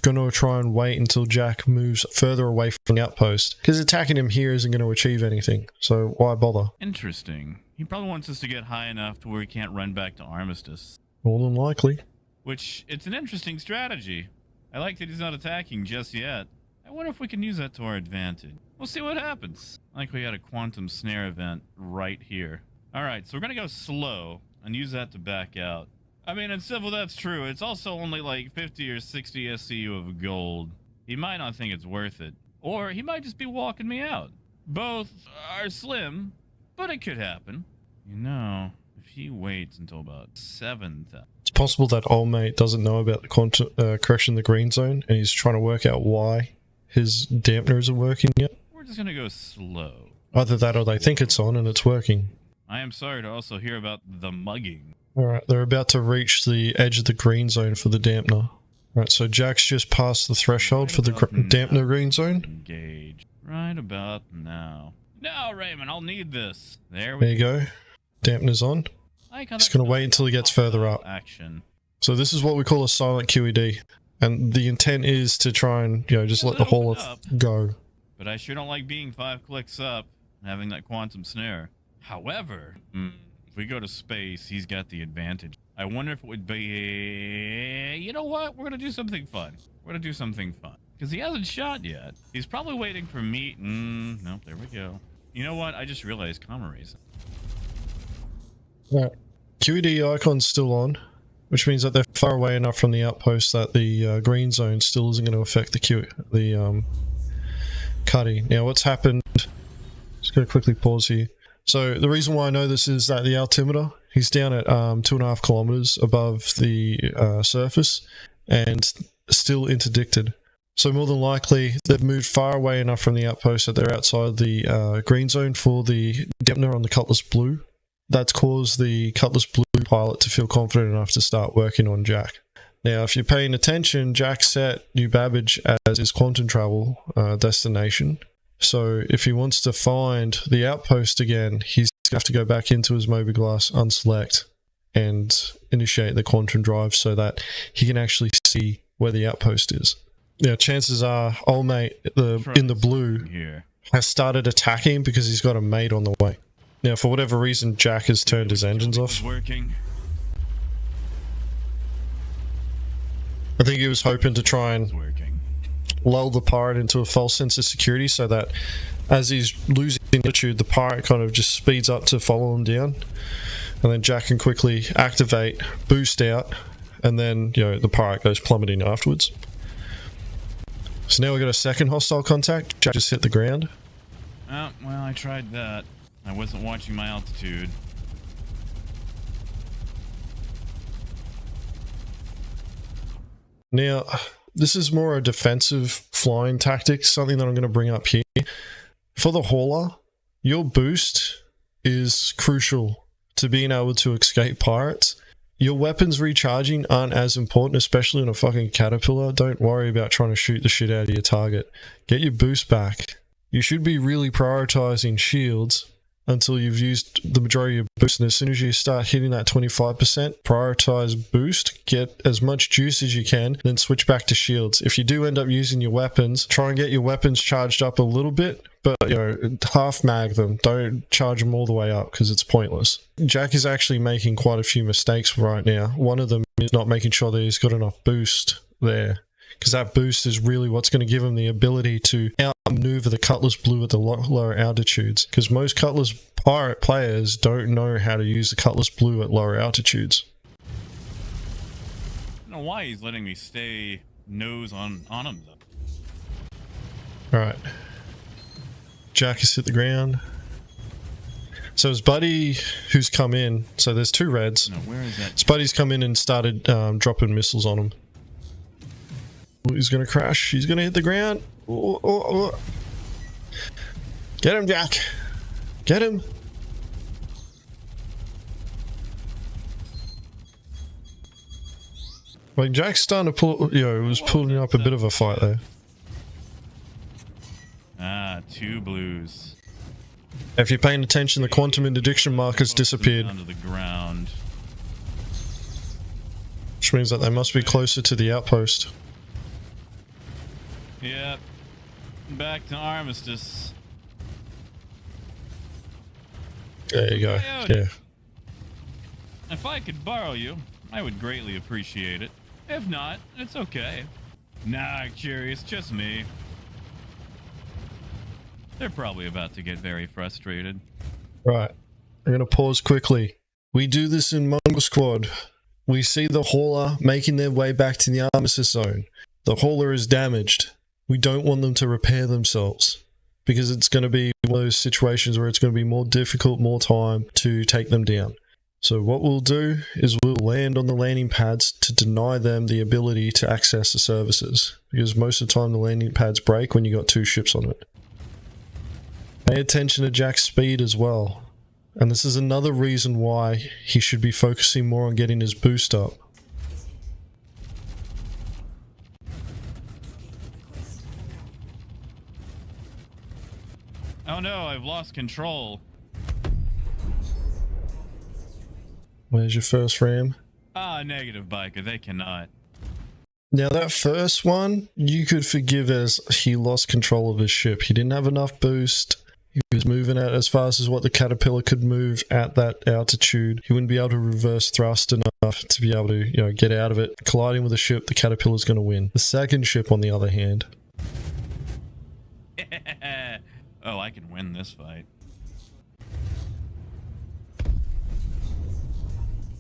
going to try and wait until Jack moves further away from the outpost, because attacking him here isn't going to achieve anything, so why bother? Interesting. He probably wants us to get high enough to where he can't run back to Armistice. More than likely. Which, it's an interesting strategy. I like that he's not attacking just yet. I wonder if we can use that to our advantage. We'll see what happens. Like we got a quantum snare event right here. Alright, so we're gonna go slow and use that to back out. I mean, in civil, that's true. It's also only like 50 or 60 SCU of gold. He might not think it's worth it. Or he might just be walking me out. Both are slim, but it could happen. You know, if he waits until about 7,000... It's possible that old mate doesn't know about the correction in the green zone, and he's trying to work out why his dampener isn't working yet. We're just gonna go slow. Either that or they think it's on and it's working. I am sorry to also hear about the mugging. Alright, they're about to reach the edge of the green zone for the dampener. Alright, so Jack's just passed the threshold for the dampener green zone. Engage. Right about now. No, Raymond, I'll need this. There you go. dampeners on. Just going to wait until he gets further up. Action. So this is what we call a silent QED. And the intent is to try and, you know, just let the hauler go. But I sure don't like being 5 clicks up and having that quantum snare. However, if we go to space, he's got the advantage. I wonder if it would be... You know what? We're going to do something fun. We're going to do something fun. Because he hasn't shot yet. He's probably waiting for me. Nope, there we go. You know what? I just realized Comrades. Right. QED icon's still on, which means that they're far away enough from the outpost that the green zone still isn't going to affect the cuddy. Now, what's happened... Just going to quickly pause here. So the reason why I know this is that the altimeter, he's down at 2.5 kilometers above the surface and still interdicted. So more than likely, they've moved far away enough from the outpost that they're outside the green zone for the dampener on the Cutlass Blue. That's caused the Cutlass Blue pilot to feel confident enough to start working on Jack. Now, if you're paying attention, Jack set New Babbage as his quantum travel destination. So if he wants to find the outpost again, he's going to have to go back into his Mobiglass, unselect, and initiate the quantum drive so that he can actually see where the outpost is. Now, chances are, old mate in the blue has started attacking because he's got a mate on the way. Now, for whatever reason, Jack has turned his engines off. I think he was hoping to try and lull the pirate into a false sense of security so that as he's losing altitude, the pirate kind of just speeds up to follow him down. And then Jack can quickly activate, boost out, and then, you know, the pirate goes plummeting afterwards. So now we've got a second hostile contact. Jack just hit the ground. Oh, well, I tried that. I wasn't watching my altitude. Now, this is more a defensive flying tactic, something that I'm going to bring up here. For the hauler, your boost is crucial to being able to escape pirates. Your weapons recharging aren't as important, especially in a fucking caterpillar. Don't worry about trying to shoot the shit out of your target. Get your boost back. You should be really prioritizing shields until you've used the majority of your boost, and as soon as you start hitting that 25%, prioritize boost, get as much juice as you can, then switch back to shields. If you do end up using your weapons, try and get your weapons charged up a little bit, but, you know, half mag them. Don't charge them all the way up because it's pointless. Jack is actually making quite a few mistakes right now. One of them is not making sure that he's got enough boost there, because that boost is really what's going to give him the ability to outmaneuver the Cutlass Blue at the lower altitudes, because most Cutlass pirate players don't know how to use the Cutlass Blue at lower altitudes. I don't know why he's letting me stay nose on him though. Alright. Jack has hit the ground. So his buddy who's come in, so there's two reds. No, where is that? His buddy's come in and started dropping missiles on him. He's gonna crash. He's gonna hit the ground. Get him, Jack. Get him. Like, Jack's starting to pull, you know, it was pulling up a bit of a fight there. Ah, 2 blues. If you're paying attention, the quantum interdiction markers disappeared. Under the ground. Which means that they must be closer to the outpost. Yep. Back to Armistice. There you go. Yeah. If I could borrow you, I would greatly appreciate it. If not, it's okay. Nah, curious, just me. They're probably about to get very frustrated. Right. I'm going to pause quickly. We do this in Mongrel Squad. We see the hauler making their way back to the Armistice zone. The hauler is damaged. We don't want them to repair themselves, because it's going to be one of those situations where it's going to be more difficult, more time to take them down. So what we'll do is we'll land on the landing pads to deny them the ability to access the services, because most of the time the landing pads break when you got 2 ships on it. Pay attention to Jack's speed as well, and this is another reason why he should be focusing more on getting his boost up. Oh no, I've lost control. Where's your first ram? Ah, negative, biker. They cannot. Now that first one, you could forgive as he lost control of his ship. He didn't have enough boost. He was moving at as fast as what the Caterpillar could move at that altitude. He wouldn't be able to reverse thrust enough to be able to, get out of it. Colliding with a ship, the Caterpillar's going to win. The second ship, on the other hand. Oh, I can win this fight.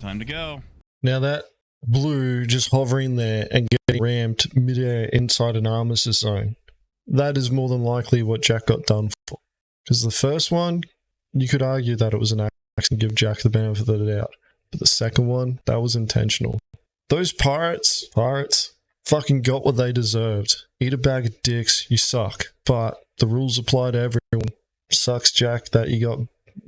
Time to go. Now that blue just hovering there and getting rammed midair inside an armistice zone, that is more than likely what Jack got done for. Because the first one, you could argue that it was an accident and give Jack the benefit of the doubt. But the second one, that was intentional. Those pirates fucking got what they deserved. Eat a bag of dicks, you suck. But the rules apply to everyone. Sucks, Jack, that you got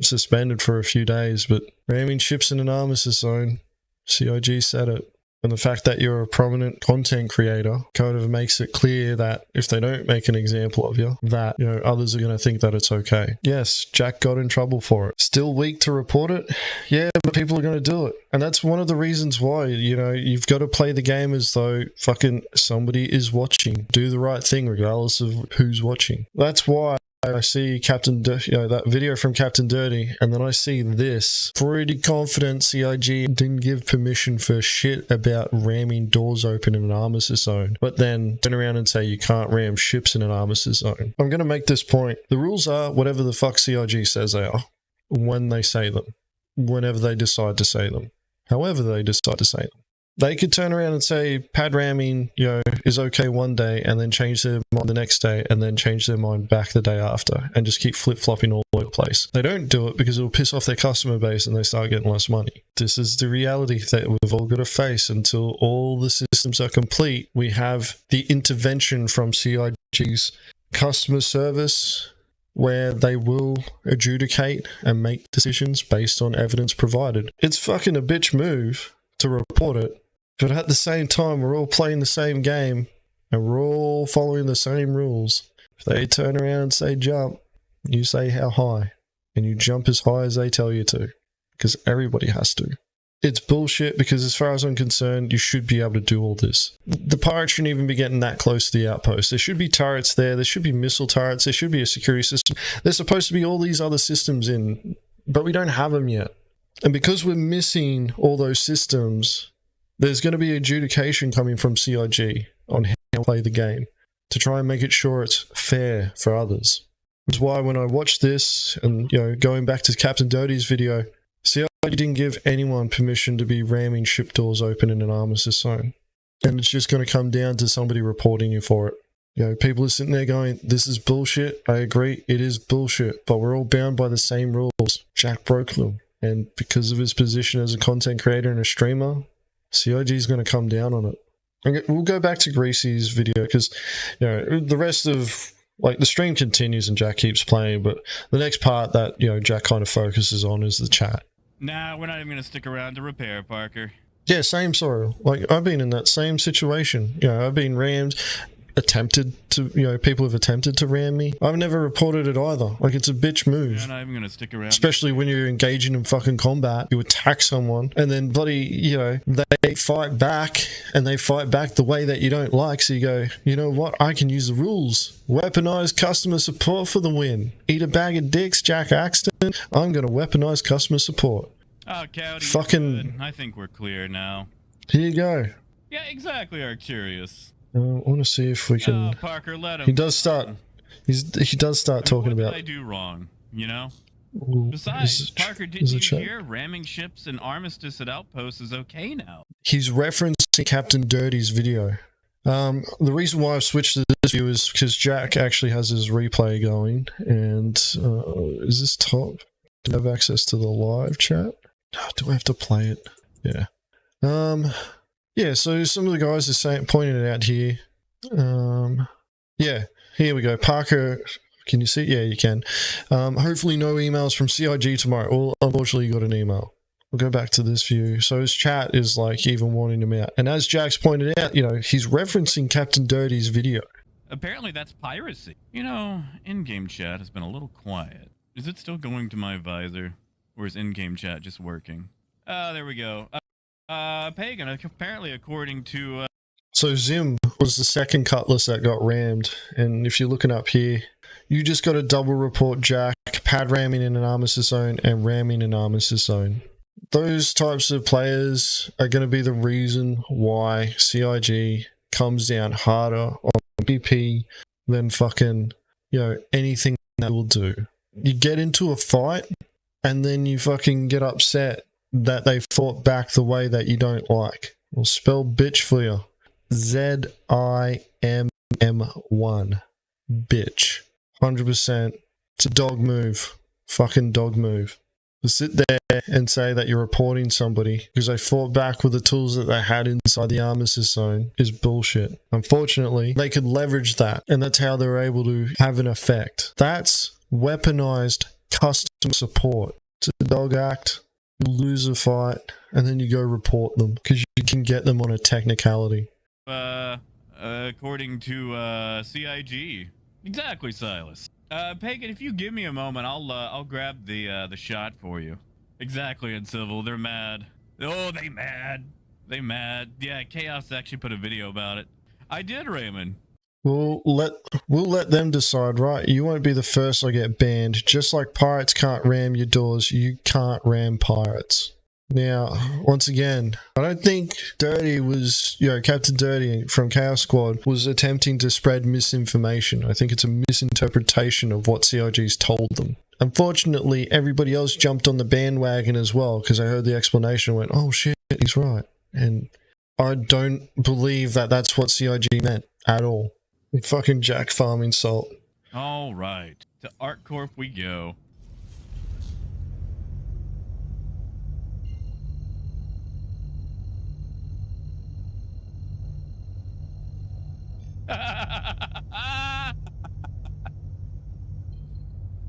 suspended for a few days, but ramming ships in an armistice zone, CIG said it. And the fact that you're a prominent content creator kind of makes it clear that if they don't make an example of you, that, others are going to think that it's okay. Yes, Jack got in trouble for it. Still weak to report it? Yeah, but people are going to do it. And that's one of the reasons why, you've got to play the game as though fucking somebody is watching. Do the right thing regardless of who's watching. That's why I see that video from Captain Dirty, and then I see this. Pretty confident CIG didn't give permission for shit about ramming doors open in an armistice zone, but then turn around and say you can't ram ships in an armistice zone. I'm going to make this point. The rules are whatever the fuck CIG says they are, when they say them, whenever they decide to say them, however they decide to say them. They could turn around and say pad ramming, is okay one day and then change their mind the next day and then change their mind back the day after and just keep flip-flopping all over the place. They don't do it because it'll piss off their customer base and they start getting less money. This is the reality that we've all got to face until all the systems are complete. We have the intervention from CIG's customer service where they will adjudicate and make decisions based on evidence provided. It's fucking a bitch move to report it. But at the same time, we're all playing the same game and we're all following the same rules. If they turn around and say jump, you say how high, and you jump as high as they tell you to, because everybody has to. It's bullshit because as far as I'm concerned, you should be able to do all this. The pirates shouldn't even be getting that close to the outpost. There should be turrets there should be missile turrets, there should be a security system. There's supposed to be all these other systems in, but we don't have them yet. And because we're missing all those systems, there's going to be adjudication coming from CIG on how to play the game to try and make it sure it's fair for others. That's why when I watched this and, going back to Captain Dirty's video, CIG didn't give anyone permission to be ramming ship doors open in an armistice zone. And it's just going to come down to somebody reporting you for it. People are sitting there going, this is bullshit. I agree, it is bullshit, but we're all bound by the same rules. Jack broke them. And because of his position as a content creator and a streamer, CIG is going to come down on it. Okay, we'll go back to Greasy's video because, the rest of, the stream continues and Jack keeps playing, but the next part that, Jack kind of focuses on is the chat. Nah, we're not even going to stick around to repair, Parker. Yeah, same sorrow. I've been in that same situation. I've been rammed, attempted to, people have attempted to ram me. I've never reported it either. It's a bitch move. Yeah, not even gonna stick around. Especially when you're engaging in fucking combat. You attack someone and then bloody, they fight back and they fight back the way that you don't like. So you go, you know what? I can use the rules. Weaponize customer support for the win. Eat a bag of dicks, Jack Axton. I'm gonna weaponize customer support. Oh, Cowdy, fucking. I think we're clear now. Here you go. Yeah, exactly, Arcturus. I want to see if we can. Parker, let him. He does start. He does start talking what about. What did I do wrong? Ooh, Besides, Parker, didn't you hear ramming ships and Armistice at outposts is okay now? He's referencing Captain Dirty's video. The reason why I've switched to this view is because Jack actually has his replay going, and is this top? Do I have access to the live chat? Do I have to play it? Yeah. Yeah, so some of the guys are pointing it out here. Yeah, here we go. Parker, can you see? Yeah, you can. Hopefully no emails from CIG tomorrow. Well, unfortunately, you got an email. We'll go back to this view. So his chat is even warning him out. And as Jack's pointed out, he's referencing Captain Dirty's video. Apparently that's piracy. In-game chat has been a little quiet. Is it still going to my visor? Or is in-game chat just working? There we go. Pagan, apparently according to... So Zim was the second Cutlass that got rammed, and if you're looking up here, you just got to double report Jack, pad ramming in an Armistice zone, and ramming an Armistice zone. Those types of players are going to be the reason why CIG comes down harder on PP than fucking, anything that will do. You get into a fight, and then you fucking get upset that they fought back the way that you don't like. We'll spell bitch for you. ZIMM1. Bitch. 100%. It's a dog move. Fucking dog move. To sit there and say that you're reporting somebody because they fought back with the tools that they had inside the Armistice zone is bullshit. Unfortunately, they could leverage that, and that's how they're able to have an effect. That's weaponized custom support. It's a dog act. You lose a fight, and then you go report them because you can get them on a technicality. According to CIG. Exactly, Silas. Pagan, if you give me a moment, I'll grab the shot for you. Exactly, in civil. They're mad. Oh, they mad. They mad. Yeah, Chaos actually put a video about it. I did, Raymond. We'll let them decide, right? You won't be the first to get banned. Just like pirates can't ram your doors, you can't ram pirates. Now, once again, I don't think Dirty was, Captain Dirty from Chaos Squad was attempting to spread misinformation. I think it's a misinterpretation of what CIG's told them. Unfortunately, everybody else jumped on the bandwagon as well because I heard the explanation and went, oh shit, he's right. And I don't believe that that's what CIG meant at all. Fucking Jack farming salt. All right, to ArtCorp we go.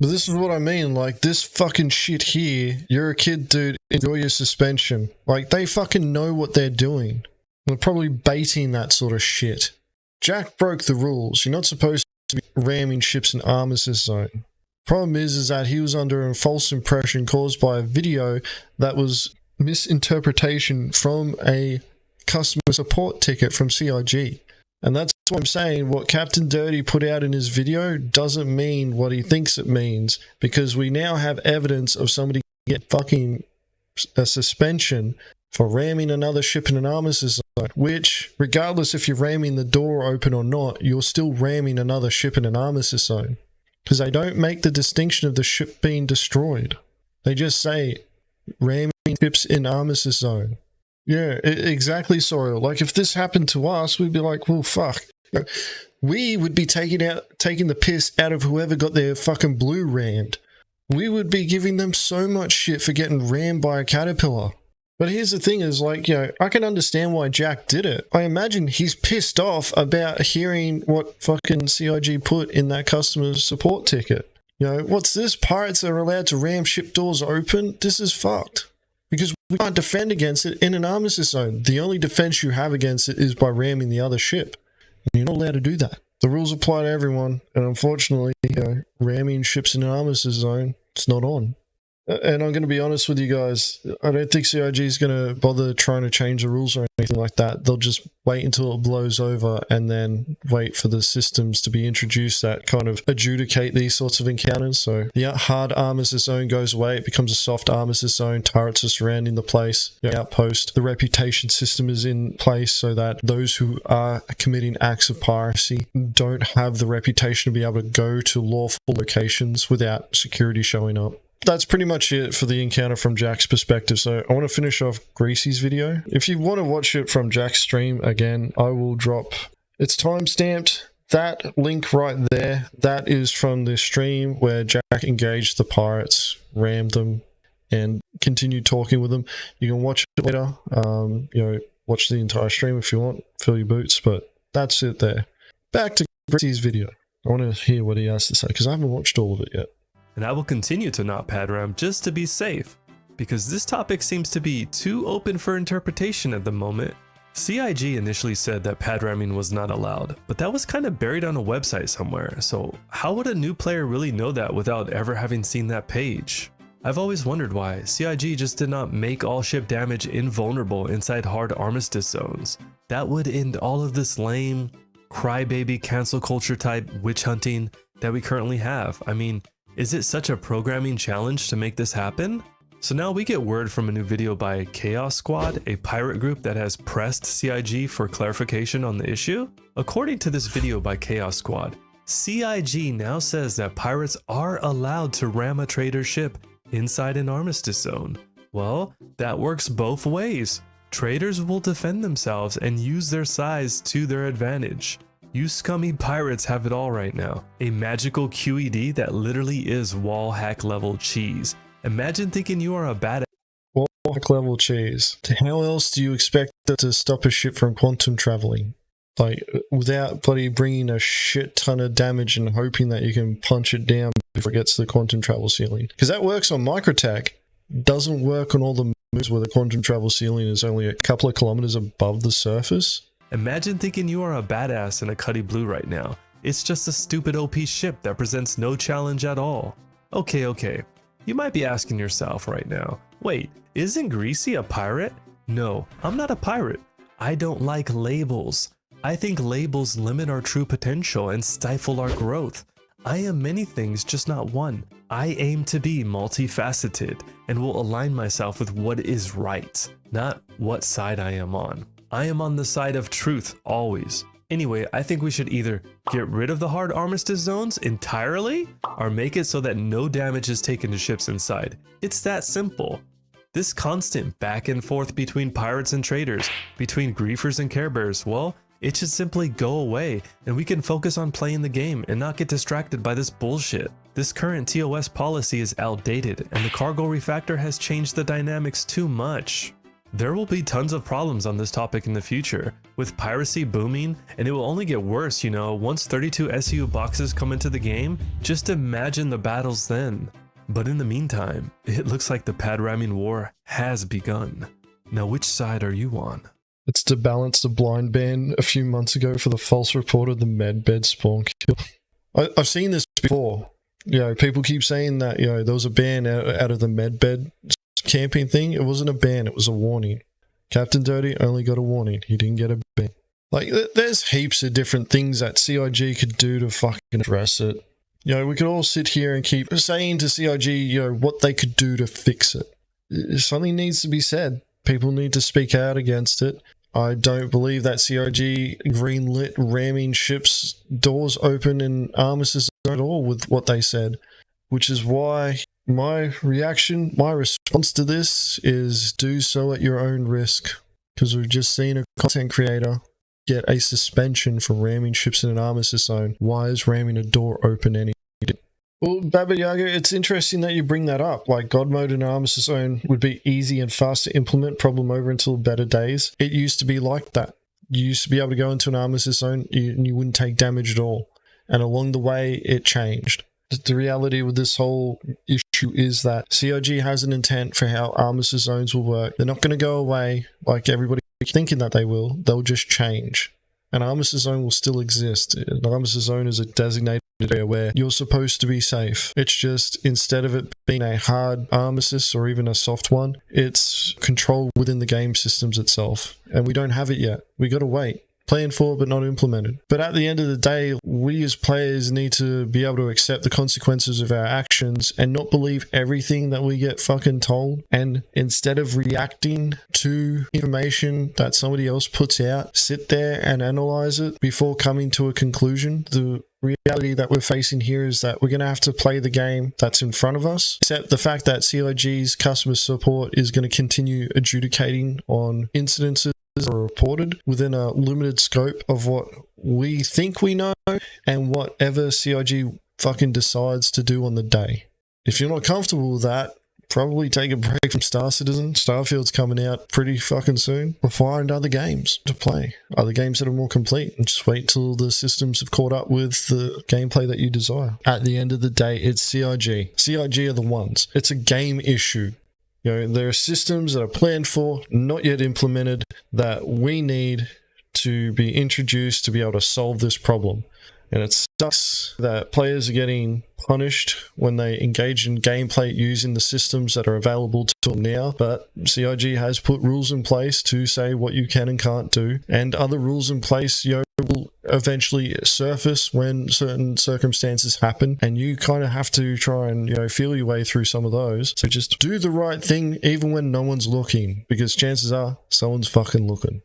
But this is what I mean, like, this fucking shit here, you're a kid, dude, enjoy your suspension. Like, they fucking know what they're doing. They're probably baiting that sort of shit. Jack broke the rules. You're not supposed to be ramming ships in Armistice zone. Problem is that he was under a false impression caused by a video that was misinterpretation from a customer support ticket from CIG. And that's what I'm saying. What Captain Dirty put out in his video doesn't mean what he thinks it means, because we now have evidence of somebody getting fucking a suspension for ramming another ship in an Armistice zone, which, regardless if you're ramming the door open or not, you're still ramming another ship in an Armistice zone. Because they don't make the distinction of the ship being destroyed. They just say ramming ships in Armistice zone. Yeah, exactly, Sorrel. Like, if this happened to us, we'd be like, well, fuck. We would be taking the piss out of whoever got their fucking blue rammed. We would be giving them so much shit for getting rammed by a caterpillar. But here's the thing is, like, I can understand why Jack did it. I imagine he's pissed off about hearing what fucking CIG put in that customer support ticket. What's this? Pirates are allowed to ram ship doors open? This is fucked. Because we can't defend against it in an Armistice zone. The only defense you have against it is by ramming the other ship. And you're not allowed to do that. The rules apply to everyone. And unfortunately, ramming ships in an Armistice zone, it's not on. And I'm going to be honest with you guys, I don't think CIG is going to bother trying to change the rules or anything like that. They'll just wait until it blows over and then wait for the systems to be introduced that kind of adjudicate these sorts of encounters. So the hard Armistice zone goes away, it becomes a soft Armistice zone, turrets are surrounding the place, the outpost. The reputation system is in place so that those who are committing acts of piracy don't have the reputation to be able to go to lawful locations without security showing up. That's pretty much it for the encounter from Jack's perspective. So I want to finish off Greasy's video. If you want to watch it from Jack's stream again, I will drop, it's timestamped. That link right there, that is from the stream where Jack engaged the pirates, rammed them, and continued talking with them. You can watch it later. Watch the entire stream if you want, fill your boots, but that's it there. Back to Greasy's video. I want to hear what he has to say because I haven't watched all of it yet. And I will continue to not pad ram just to be safe, because this topic seems to be too open for interpretation at the moment. CIG initially said that pad ramming was not allowed, but that was kind of buried on a website somewhere, so how would a new player really know that without ever having seen that page? I've always wondered why CIG just did not make all ship damage invulnerable inside hard armistice zones. That would end all of this lame, crybaby cancel culture type witch hunting that we currently have. I mean, is it such a programming challenge to make this happen? So now we get word from a new video by Chaos Squad, a pirate group that has pressed CIG for clarification on the issue. According to this video by Chaos Squad, CIG now says that pirates are allowed to ram a trader ship inside an armistice zone. Well, that works both ways. Traders will defend themselves and use their size to their advantage. You scummy pirates have it all right now. A magical QED that literally is wall hack level cheese. Imagine thinking you are a badass. Wall-hack level cheese. How else do you expect it to stop a ship from quantum traveling? Like, without bloody bringing a shit ton of damage and hoping that you can punch it down before it gets to the quantum travel ceiling. Because that works on microtech. Doesn't work on all the moves where the quantum travel ceiling is only a couple of kilometers above the surface. Imagine thinking you are a badass in a Cuddy Blue right now. It's just a stupid OP ship that presents no challenge at all. Okay. You might be asking yourself right now, wait, isn't Greasy a pirate? No, I'm not a pirate. I don't like labels. I think labels limit our true potential and stifle our growth. I am many things, just not one. I aim to be multifaceted and will align myself with what is right, not what side I am on. I am on the side of truth always. Anyway, I think we should either get rid of the hard armistice zones entirely or make it so that no damage is taken to ships inside. It's that simple. This constant back and forth between pirates and traders, between griefers and care bears, well, it should simply go away and we can focus on playing the game and not get distracted by this bullshit. This current TOS policy is outdated and the cargo refactor has changed the dynamics too much. There will be tons of problems on this topic in the future, with piracy booming, and it will only get worse, you know, once 32 SU boxes come into the game. Just imagine the battles then. But in the meantime, it looks like the pad ramming war has begun. Now which side are you on? It's to balance the blind ban a few months ago for the false report of the medbed spawn kill. I've seen this before. You know, people keep saying that, you know, there was a ban out of the medbed camping thing. It wasn't a ban, it was a warning. Captain Dirty only got a warning, he didn't get a ban. Like, there's heaps of different things that CIG could do to fucking address it. You know, we could all sit here and keep saying to CIG, you know, what they could do to fix it. Something needs to be said. People need to speak out against it. I don't believe that CIG greenlit ramming ships doors open in Armistice at all with what they said, which is why my reaction, my response to this is do so at your own risk, because we've just seen a content creator get a suspension for ramming ships in an armistice zone. Why is ramming a door open any? Well, Baba Yaga, it's interesting that you bring that up. Like, God mode in an armistice zone would be easy and fast to implement, problem over until better days. It used to be like that. You used to be able to go into an armistice zone and you wouldn't take damage at all. And along the way, it changed. The reality with this whole issue is that CIG has an intent for how armistice zones will work. They're not going to go away like everybody thinking that they will. They'll just change. An armistice zone will still exist. An armistice zone is a designated area where you're supposed to be safe. It's just, instead of it being a hard armistice or even a soft one, it's controlled within the game systems itself. And we don't have it yet. We got to wait. Planned for but not implemented. But at the end of the day, we as players need to be able to accept the consequences of our actions and not believe everything that we get fucking told. And instead of reacting to information that somebody else puts out, sit there and analyze it before coming to a conclusion. The reality that we're facing here is that we're going to have to play the game that's in front of us. Except the fact that CIG's customer support is going to continue adjudicating on incidences are reported within a limited scope of what we think we know and whatever CIG fucking decides to do on the day. If you're not comfortable with that, probably take a break from Star Citizen. Starfield's coming out pretty fucking soon. Or find other games to play. Other games that are more complete. And just wait till the systems have caught up with the gameplay that you desire. At the end of the day, it's CIG. CIG are the ones. It's a game issue. You know, there are systems that are planned for, not yet implemented, that we need to be introduced to be able to solve this problem. And it sucks that players are getting punished when they engage in gameplay using the systems that are available to them now, but CIG has put rules in place to say what you can and can't do, and other rules in place will eventually surface when certain circumstances happen, and you kind of have to try and feel your way through some of those. So just do the right thing even when no one's looking, because chances are someone's fucking looking.